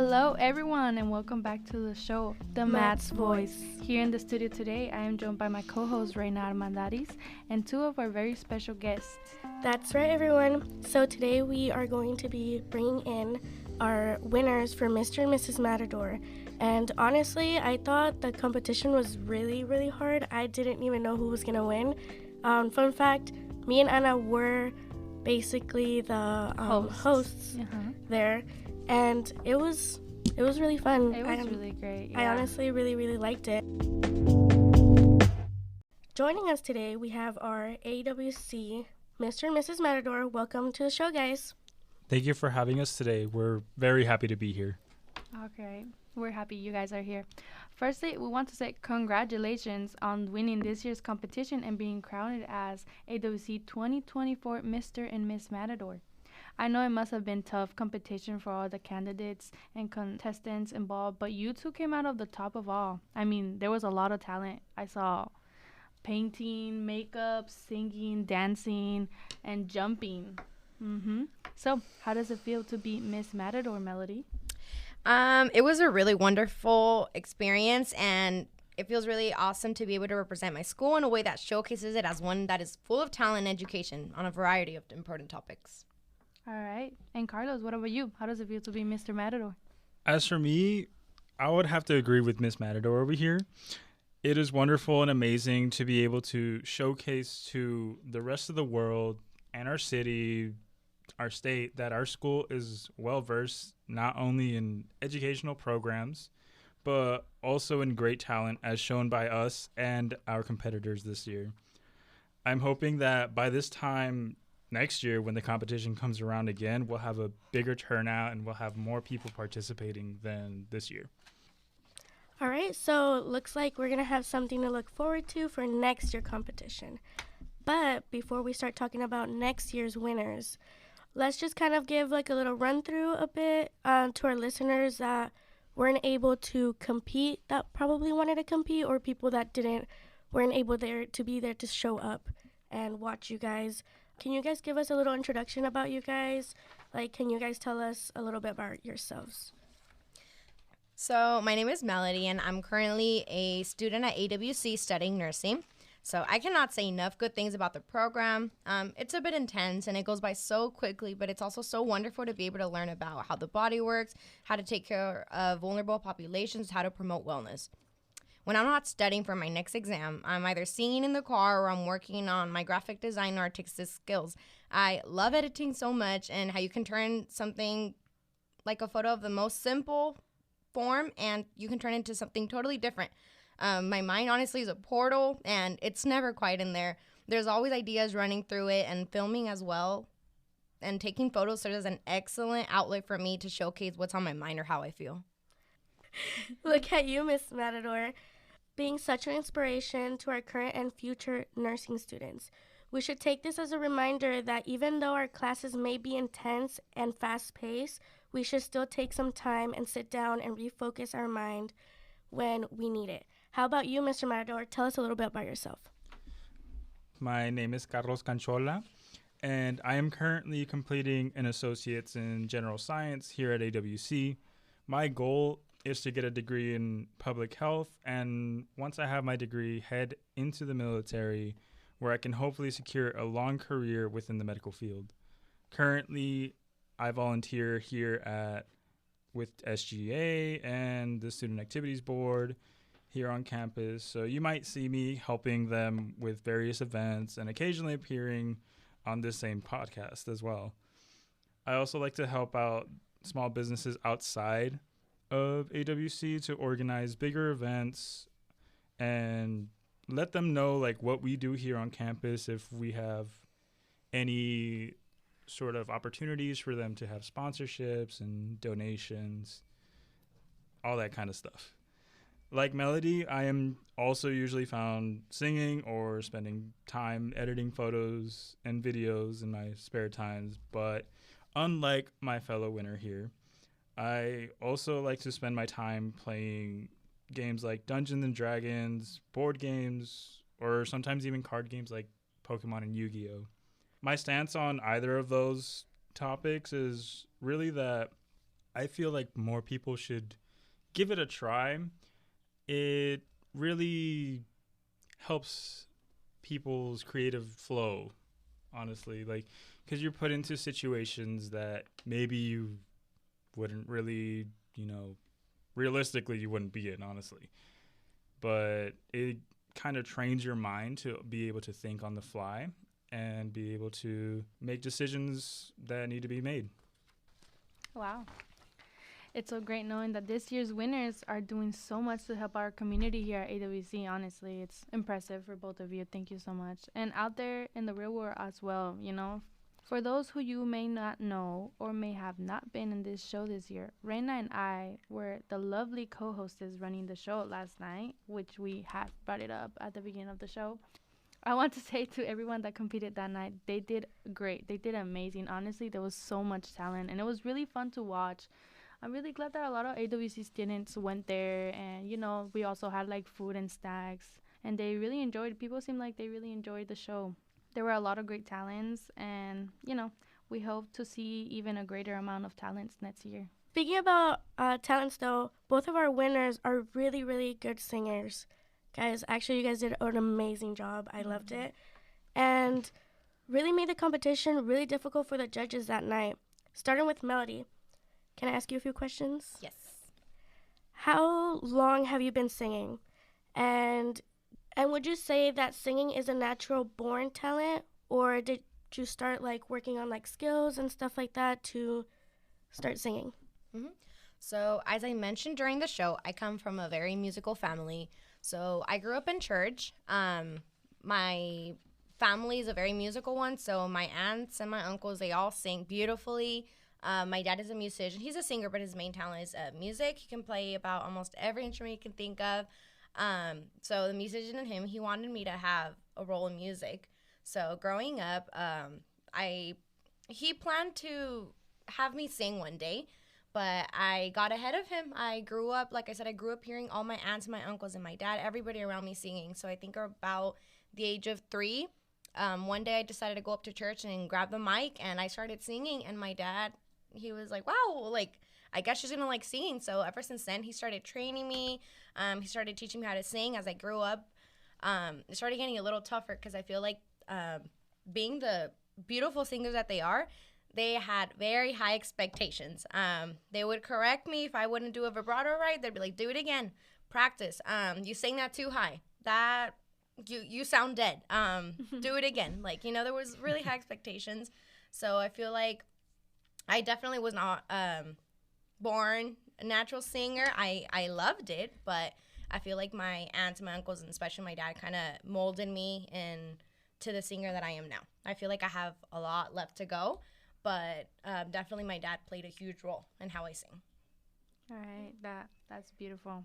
Hello, everyone, and welcome back to the show, The Matt's Voice. Here in the studio today, I am joined by my co-host, Reynard Mandaris, and two of our very special guests. That's right, everyone. So today we are going to be bringing in our winners for Mr. and Mrs. Matador. And honestly, I thought the competition was really, really hard. I didn't even know who was going to win. Fun fact, me and Anna were basically the hosts there. And it was really fun. It was really great. Yeah. I honestly really, really liked it. Joining us today, we have our AWC, Mr. and Mrs. Matador. Welcome to the show, guys. Thank you for having us today. We're very happy to be here. Okay. We're happy you guys are here. Firstly, we want to say congratulations on winning this year's competition and being crowned as AWC 2024 Mr. and Miss Matador. I know it must have been tough competition for all the candidates and contestants involved, but you two came out of the top of all. I mean, there was a lot of talent. I saw painting, makeup, singing, dancing, and jumping. So, how does it feel to be Miss Matador, Melody? It was a really wonderful experience, and it feels really awesome to be able to represent my school in a way that showcases it as one that is full of talent and education on a variety of important topics. All right. And Carlos, what about you? How does it feel to be Mr. Matador? As for me, I would have to agree with Miss Matador over here. It is wonderful and amazing to be able to showcase to the rest of the world and our city, our state, that our school is well-versed not only in educational programs, but also in great talent as shown by us and our competitors this year. I'm hoping that by this time next year, when the competition comes around again, we'll have a bigger turnout and we'll have more people participating than this year. All right, so looks like we're going to have something to look forward to for next year's competition. But before we start talking about next year's winners, let's just kind of give like a little run through a bit to our listeners that weren't able to compete, that probably wanted to compete, or people that weren't able to be there to show up and watch you guys. Can you guys give us a little introduction about you guys? Like, can you guys tell us a little bit about yourselves? So my name is Melody, and I'm currently a student at AWC studying nursing. So I cannot say enough good things about the program. It's a bit intense, and it goes by so quickly, but it's also so wonderful to be able to learn about how the body works, how to take care of vulnerable populations, how to promote wellness. When I'm not studying for my next exam, I'm either singing in the car or I'm working on my graphic design or artistic skills. I love editing so much, and how you can turn something like a photo of the most simple form and you can turn it into something totally different. My mind honestly is a portal, and it's never quiet in there. There's always ideas running through it, and filming as well. And taking photos serves as an excellent outlet for me to showcase what's on my mind or how I feel. Look at you, Miss Matador, being such an inspiration to our current and future nursing students. We should take this as a reminder that even though our classes may be intense and fast-paced, we should still take some time and sit down and refocus our mind when we need it. How about you, Mr. Matador? Tell us a little bit about yourself. My name is Canchola, and I am currently completing an associate's in general science here at AWC. My goal is to get a degree in public health, and once I have my degree, head into the military where I can hopefully secure a long career within the medical field. Currently, I volunteer here with SGA and the Student Activities Board here on campus, so you might see me helping them with various events and occasionally appearing on this same podcast as well. I also like to help out small businesses outside of AWC to organize bigger events and let them know like what we do here on campus, if we have any sort of opportunities for them to have sponsorships and donations, all that kind of stuff. Like Melody, I am also usually found singing or spending time editing photos and videos in my spare times, but unlike my fellow winner here, I also like to spend my time playing games like Dungeons and Dragons, board games, or sometimes even card games like Pokemon and Yu-Gi-Oh! My stance on either of those topics is really that I feel like more people should give it a try. It really helps people's creative flow, honestly. Like, because you're put into situations that maybe you wouldn't really, realistically, you wouldn't be in, honestly. But it kind of trains your mind to be able to think on the fly and be able to make decisions that need to be made. Wow. It's so great knowing that this year's winners are doing so much to help our community here at AWC. Honestly, it's impressive for both of you. Thank you so much. And out there in the real world as well, For those who you may not know or may have not been in this show this year, Reina and I were the lovely co-hostess running the show last night, which we had brought it up at the beginning of the show. I want to say to everyone that competed that night, they did great. They did amazing. Honestly, there was so much talent, and it was really fun to watch. I'm really glad that a lot of AWC students went there, and we also had like food and snacks, and they really enjoyed. People seemed like they really enjoyed the show. There were a lot of great talents, and we hope to see even a greater amount of talents next year. Speaking about talents, though, both of our winners are really, really good singers. Guys, actually, you guys did an amazing job. I loved it. And really made the competition really difficult for the judges that night. Starting with Melody. Can I ask you a few questions? Yes. How long have you been singing? And would you say that singing is a natural born talent, or did you start like working on like skills and stuff like that to start singing? Mm-hmm. So as I mentioned during the show, I come from a very musical family. So I grew up in church. My family is a very musical one. So my aunts and my uncles, they all sing beautifully. My dad is a musician. He's a singer, but his main talent is music. He can play about almost every instrument you can think of. So the musician in him, he wanted me to have a role in music. So growing up, he planned to have me sing one day, but I got ahead of him. I grew up, like I said, I grew up hearing all my aunts, my uncles, and my dad, everybody around me singing. So I think about the age of 3, one day I decided to go up to church and grab the mic, and I started singing, and my dad, he was like, wow, like, I guess she's going to like singing. So ever since then, he started training me. He started teaching me how to sing as I grew up. It started getting a little tougher because I feel like being the beautiful singers that they are, they had very high expectations. They would correct me if I wouldn't do a vibrato right. They'd be like, do it again. Practice. You sang that too high. That you sound dead. Do it again. Like, there was really high expectations. So I feel like I definitely was not born a natural singer. I loved it, but I feel like my aunts, my uncles, and especially my dad kind of molded me into the singer that I am now. I feel like I have a lot left to go, but definitely my dad played a huge role in how I sing. All right, that's beautiful.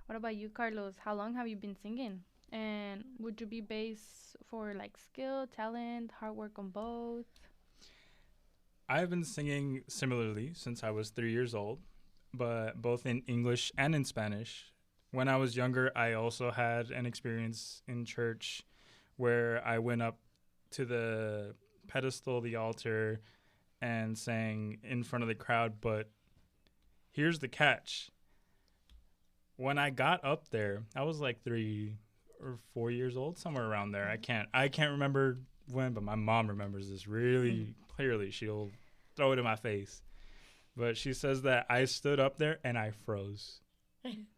What about you, Carlos? How long have you been singing? And would you be based for like skill, talent, hard work on both? I've been singing similarly since I was 3 years old, but both in English and in Spanish. When I was younger, I also had an experience in church where I went up to the pedestal, the altar, and sang in front of the crowd. But here's the catch. When I got up there, I was like 3 or 4 years old, somewhere around there. I can't remember when, but my mom remembers this really clearly. She'll throw it in my face. But she says that I stood up there and I froze.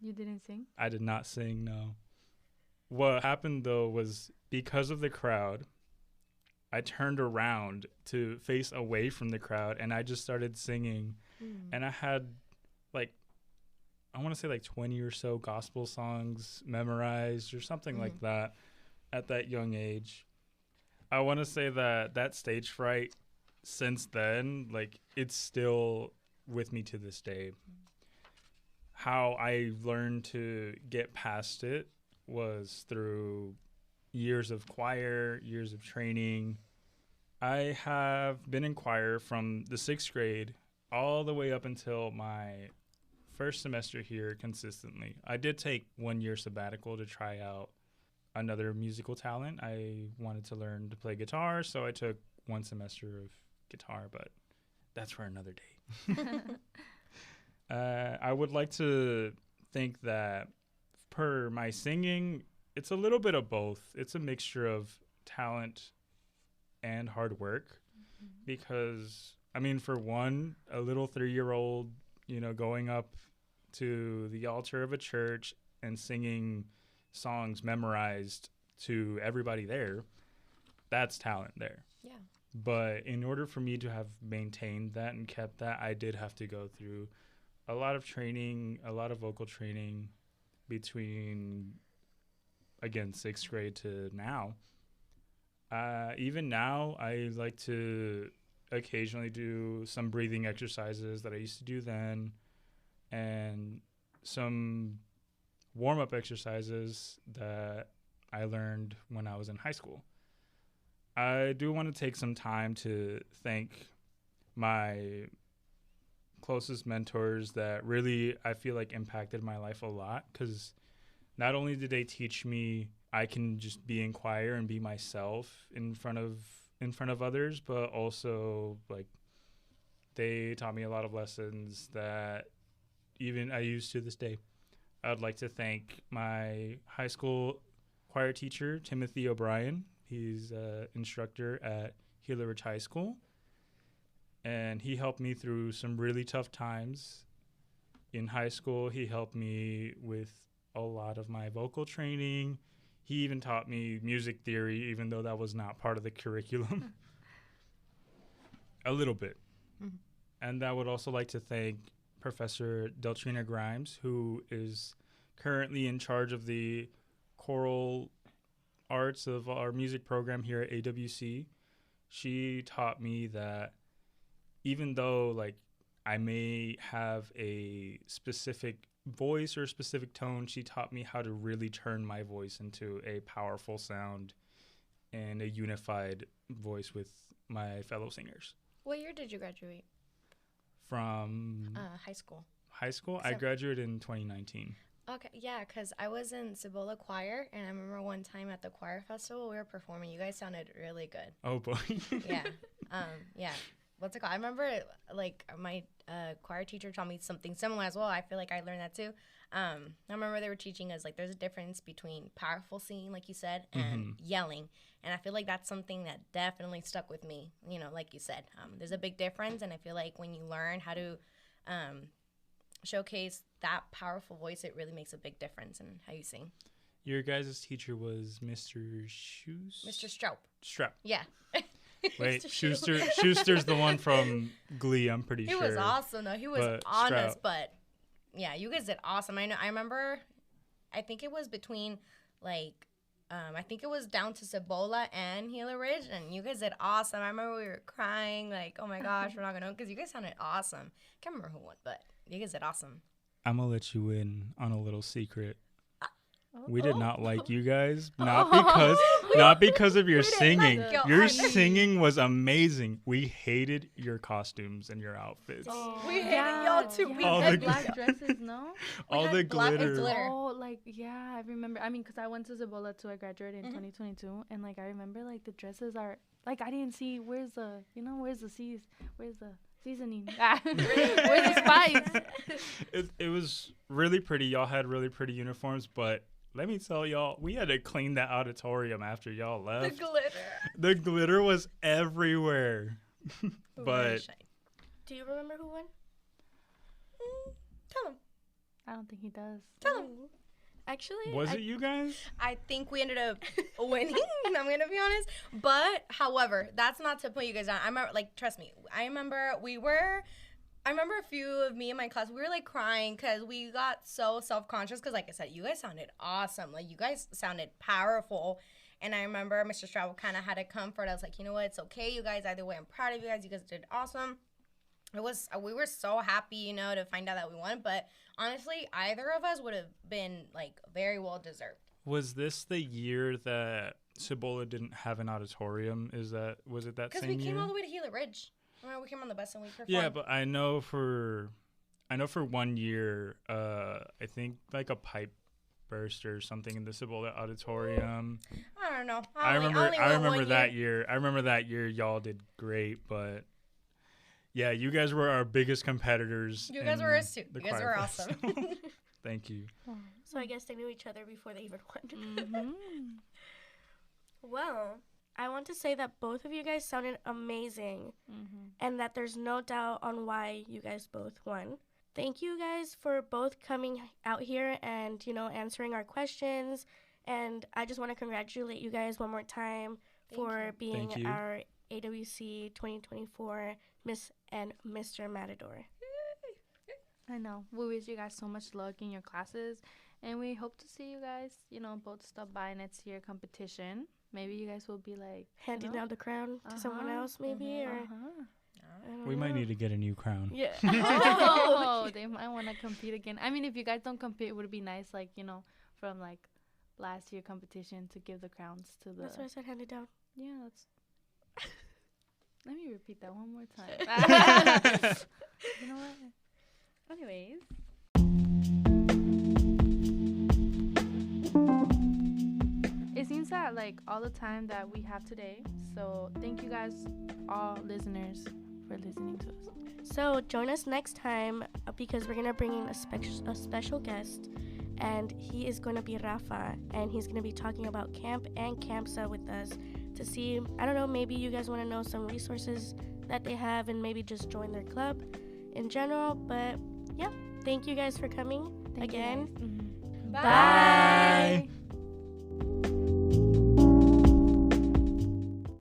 You didn't sing? I did not sing, no. What happened, though, was because of the crowd, I turned around to face away from the crowd, and I just started singing. And I had, I want to say 20 or so gospel songs memorized or something like that at that young age. I want to say that stage fright, since then, it's still with me to this day. How I learned to get past it was through years of choir, years of training. I have been in choir from the 6th grade all the way up until my first semester here consistently. I did take 1 year sabbatical to try out another musical talent. I wanted to learn to play guitar, so I took 1 semester of guitar, but that's for another day. I would like to think that per my singing, it's a little bit of both. It's a mixture of talent and hard work because, I mean, for one, a little 3-year-old, going up to the altar of a church and singing songs memorized to everybody there, that's talent there. Yeah. But in order for me to have maintained that and kept that, I did have to go through a lot of training, a lot of vocal training between, again, 6th grade to now. Even now, I like to occasionally do some breathing exercises that I used to do then and some warm-up exercises that I learned when I was in high school. I do want to take some time to thank my closest mentors that really, I feel like, impacted my life a lot, because not only did they teach me I can just be in choir and be myself in front of others, but also like they taught me a lot of lessons that even I use to this day. I'd like to thank my high school choir teacher, Timothy O'Brien. He's an instructor at Gila Ridge High School, and he helped me through some really tough times in high school. He helped me with a lot of my vocal training. He even taught me music theory, even though that was not part of the curriculum. A little bit. Mm-hmm. And I would also like to thank Professor Deltrina Grimes, who is currently in charge of the choral arts of our music program here at AWC. She taught me that even though like I may have a specific voice or a specific tone, she taught me how to really turn my voice into a powerful sound and a unified voice with my fellow singers. What year did you graduate? From high school. High school? I graduated in 2019. Okay, yeah, because I was in Cibola Choir, and I remember one time at the choir festival we were performing. You guys sounded really good. Oh, boy. Yeah. Yeah. What's it called? I remember, like, my choir teacher taught me something similar as well. I feel like I learned that, too. I remember they were teaching us, like, there's a difference between powerful singing, like you said, and yelling. And I feel like that's something that definitely stuck with me, like you said. There's a big difference, and I feel like when you learn how to showcase that powerful voice, it really makes a big difference in how you sing. Your guys' teacher was Mr. Shoes? Mr. Straup. Straup. Yeah. Wait, Schuster's the one from Glee, I'm pretty sure. He was awesome, though. He was honest, but yeah, you guys did awesome. I remember, I think it was between, like, I think it was down to Cibola and Gila Ridge, and you guys did awesome. I remember we were crying, like, oh my gosh, we're not going to, because you guys sounded awesome. I can't remember who won, but you guys did awesome. I'm going to let you in on a little secret. We did not like you guys, not because of your singing. Your singing was amazing. We hated your costumes and your outfits. We hated y'all too. We had black dresses, no? All the glitter. Oh, like, yeah, I remember. I mean, because I went to Cibola too. I graduated in 2022. And, like, I remember, like, the dresses are, like, I didn't see, where's the seasoning? Where's the spice? It was really pretty. Y'all had really pretty uniforms, but let me tell y'all, we had to clean that auditorium after y'all left. The glitter was everywhere. But do you remember who won? Tell him. I don't think he does. Tell him. Actually, was it you guys? I think we ended up winning. I'm gonna be honest. But however, that's not to put you guys down. I remember, like, trust me. I remember a few of me in my class, we were, like, crying because we got so self-conscious because, like I said, you guys sounded awesome. Like, you guys sounded powerful. And I remember Mr. Stroud kind of had to comfort us, like, you know what, it's okay, you guys. Either way, I'm proud of you guys. You guys did awesome. We were so happy, to find out that we won. But honestly, either of us would have been, like, very well deserved. Was this the year that Cibola didn't have an auditorium? Was it that same year? Because we came all the way to Gila Ridge. Remember, we came on the bus and we performed. Yeah, but I know for 1 year, I think like a pipe burst or something in the Cibola auditorium. I don't know. I remember that year. I remember that year y'all did great, but Yeah, you guys were our biggest competitors. You guys in were a suit. the You guys choir were fest. awesome. Thank you. So I guess they knew each other before they even won. Mm-hmm. Well, I want to say that both of you guys sounded amazing Mm-hmm. and that there's no doubt on why you guys both won. Thank you guys for both coming out here and, answering our questions. And I just want to congratulate you guys one more time for you. being Thank you. our AWC 2024 Miss and Mr. Matador. I know. We wish you guys so much luck in your classes, and we hope to see you guys, both stop by next year competition. Maybe you guys will be like Handing down the crown to someone Uh-huh. else, maybe? Mhm. Or Uh-huh. I don't We might know. need to get a new crown. Yeah. Oh, they might want to compete again. I mean, if you guys don't compete, it would be nice, from last year competition to give the crowns to the. That's why I said hand it down. Yeah, that's. Let me repeat that one more time. You know what? Anyways. It seems that all the time that we have today. So thank you guys, all listeners, for listening to us. So join us next time because we're going to bring in a special guest. And he is going to be Rafa. And he's going to be talking about camp and CAMSA with us to see, I don't know, maybe you guys want to know some resources that they have and maybe just join their club in general. But yeah, thank you guys for coming Thank you again. guys. Mhm. Bye. Bye.